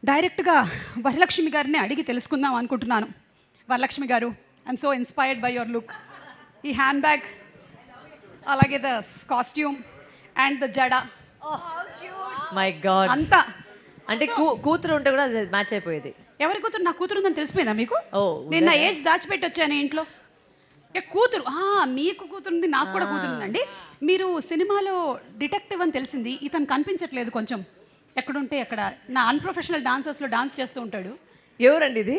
డైరెక్ట్గా వరలక్ష్మి గారిని అడిగి తెలుసుకుందాం అనుకుంటున్నాను. వరలక్ష్మి గారు, I'm so inspired by your look. ఈ హ్యాండ్ బ్యాగ్, అలాగే ద కాస్ట్యూమ్ అండ్ ద జడ, మై గాడ్ అంతా అంటే కూతురు ఉంటే కూడా మ్యాచ్ అయిపోయేది. ఎవరి కూతురు? నా కూతురు ఉందని తెలిసిపోయిందా మీకు? ఓ, నేను నా ఏజ్ దాచిపెట్టి వచ్చాను ఇంట్లో. కూతురు, మీకు కూతురుంది, నాకు కూడా కూతురుందండి. మీరు సినిమాలో డిటెక్టివ్ అని తెలిసింది. ఇతను కనిపించట్లేదు కొంచెం, ఎక్కడుంటే అక్కడ నా అన్ప్రొఫెషనల్ డాన్సర్స్లో డాన్స్ చేస్తూ ఉంటాడు. ఎవరండి ఇది?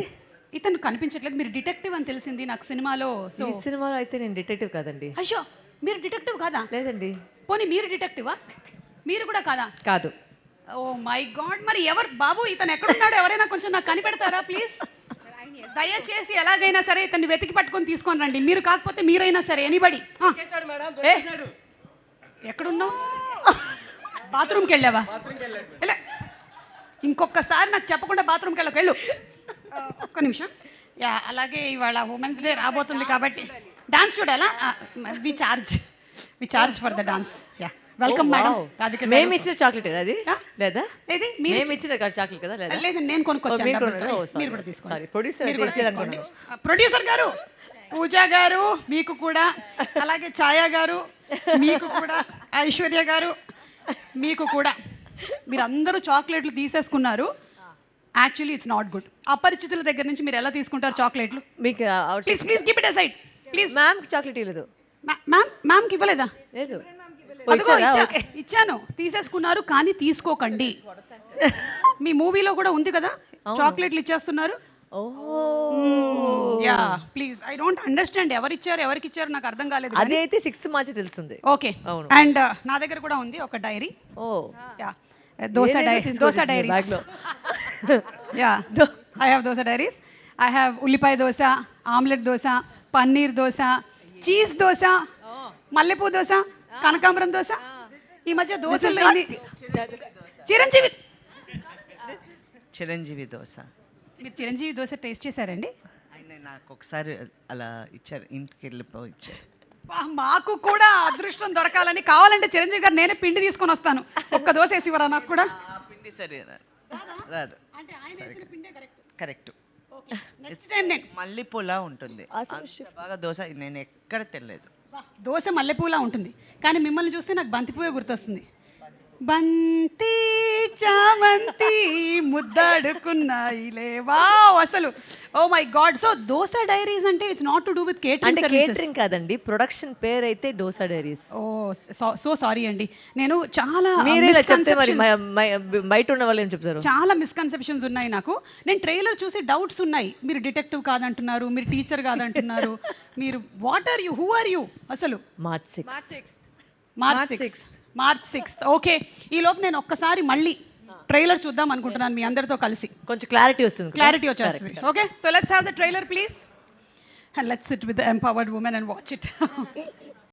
ఇతను కనిపించట్లేదు. మీరు డిటెక్టివ్ అని తెలిసింది నాకు సినిమాలో. సో ఈ సినిమాలో అయితే నేను డిటెక్టివ్ కాదండి. అయ్యో, మీరు డిటెక్టివ్ కాదా? లేదండి. పోనీ మీరు డిటెక్టివా? మీరు కూడా కాదా? కాదు. ఓ మై గాడ్, మరి ఎవరు బాబు? ఇతను ఎక్కడున్నాడు? ఎవరైనా కొంచెం నాకు కనిపెడతారా ప్లీజ్? దయచేసి ఎలాగైనా సరే ఇతన్ని వెతికి పట్టుకొని తీసుకొని రండి. మీరు కాకపోతే మీరైనా సరే, ఎనీబడి. ఎక్కడున్నావు? బాత్రూమ్కి వెళ్ళావా? ఇంకొకసారి నాకు చెప్పకుండా బాత్రూమ్కి వెళ్ళు. ఒక్క నిమిషం. యా, అలాగే ఇవాళ ఉమెన్స్ డే రాబోతుంది కాబట్టి డాన్స్ చూడాలా? We charge for the dance. Yeah, welcome madam. మేము ఇచ్చిన చాక్లెట్ అది లేదా? ఏది మేము ఇచ్చిన చాక్లెట్ కదా? లేదా, లేదు, నేను కొనుక్కొచ్చాను. మీరు కూడా తీసుకోండి. ప్రొడ్యూసర్ గారు, పూజా గారు మీకు కూడా, అలాగే ఛాయా గారు మీకు కూడా, ఐశ్వర్య గారు మీకు కూడా. మీరందరూ చాక్లెట్లు తీసేసుకున్నారు. Actually it's not good. అపరిచితుల దగ్గర నుంచి మీరు ఎలా తీసుకుంటారు చాక్లెట్లు? మీకు please keep it aside please. Ma'am chocolate ఇవ్వలేదు. మ్యామ్కి ఇవ్వలేదా? లేదు. ఇచ్చాను, తీసేసుకున్నారు. కానీ తీసుకోకండి. మీ మూవీలో కూడా ఉంది కదా, చాక్లెట్లు ఇచ్చేస్తున్నారు. Yeah please, I don't understand. ఎవరికి ఇచ్చారు నాకు అర్థం కాలేదు. అదైతే 6th మార్చి తెలుస్తుంది. ఓకే, అండ్ నా దగ్గర కూడా ఉంది ఒక diary. Yeah, dosa diaries. Yeah, I have dosa diaries. I have ఉల్లిపాయ దోశ, ఆమ్లెట్ దోశ, పన్నీర్ దోశ, చీజ్ దోశ, మల్లెపూ దోశ, కనకాంబరం దోశ. ఈ మధ్య దోశలు చిరంజీవి దోశ. మీరు చిరంజీవి దోశ టేస్ట్ చేశారండి? ఆయన నాకు ఒకసారి అలా ఇచ్చారు, ఇంటికి వెళ్ళిపోయి ఇచ్చారు. మాకు కూడా అదృష్టం దొరకాలని, కావాలంటే చిరంజీవి గారు నేనే పిండి తీసుకొని వస్తాను. ఒక్క దోశ వేసి ఇవ్వరా నాకు కూడా? పిండి సరే రాదు. కరెక్ట్. మల్లెపూలా ఉంటుంది బాగా దోశ. నేను ఎక్కడ తెలియదు. దోశ మల్లెపూలా ఉంటుంది, కానీ మిమ్మల్ని చూస్తే నాకు బంతిపూవే గుర్తొస్తుంది. బంతి చామంతి ముద్దాడుకున్నాయిలే. వావ్, అసలు oh my god. So Dosa Diaries అంటే it's not to do with catering services. Catering కాదండి, ప్రొడక్షన్ పేరు అయితే Dosa Diaries. Oh so sorry అండి. నేను చాలా బయట ఉన్న వాళ్ళు ఏం చెప్తారు, చాలా మిస్కన్సెప్షన్స్ ఉన్నాయి నాకు. నేను ట్రైలర్ చూసి డౌట్స్ ఉన్నాయి. మీరు డిటెక్టివ్ కాదంటున్నారు, మీరు టీచర్ కాదంటున్నారు. మీరు what are you, who are you అసలు? March 6th. ఓకే, ఈ లోపు నేను ఒక్కసారి మళ్ళీ ట్రైలర్ చూద్దాం అనుకుంటున్నాను మీ అందరితో కలిసి. కొంచెం క్లారిటీ వచ్చేస్తుంది. Okay, so let's have the trailer please, and let's SIT with the empowered women and watch it.